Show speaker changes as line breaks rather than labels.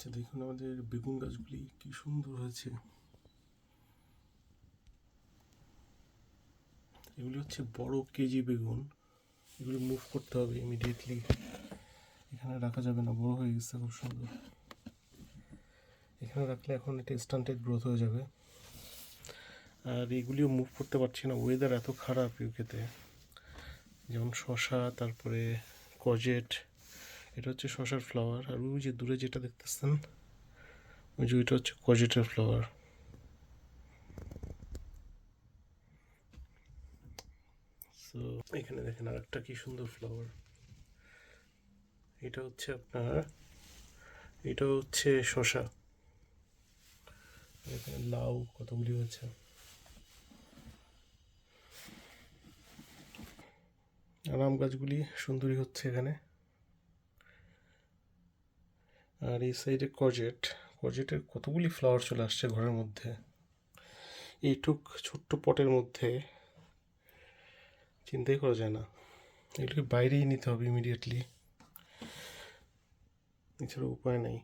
আচ্ছা দেখুন আমাদের বেগুন গাছগুলি কি সুন্দর হয়েছে। এগুলি হচ্ছে বড় কেজি বেগুন। এগুলি মুভ করতে হবে ইমিডিয়েটলি, এখানে রাখা যাবে না, বড় হয়ে গেছে খুব সুন্দর। এখানে রাখলে এখন এটা স্টান্টেড গ্রোথ হয়ে যাবে। আর এগুলিও মুভ করতে পারছি না, ওয়েদার এত খারাপ ইউকেতে। যেমন শশা, তারপরে কজেট, এটা হচ্ছে শশার ফ্লাওয়ার। আর ওই যে দূরে যেটা দেখতেছেন, ওই যে ওইটা হচ্ছে কজেটের ফ্লাওয়ার। সো এখানে দেখেন আর একটা কি সুন্দর ফ্লাওয়ার। এটা হচ্ছে আপনার, এটা হচ্ছে শশা। এখানে লাউ কতগুলি হয়েছে। আর আম গাছগুলি সুন্দরী হচ্ছে এখানে। আর এই সাইডে কজেট, কজেটের কতগুলি ফ্লাওয়ার চলে আসছে ঘরের মধ্যে। এইটুক ছোট্ট পটের মধ্যে চিন্তাই করা যায় না। এগুলোকে বাইরেই নিতে হবে ইমিডিয়েটলি, এছাড়া উপায় নেই।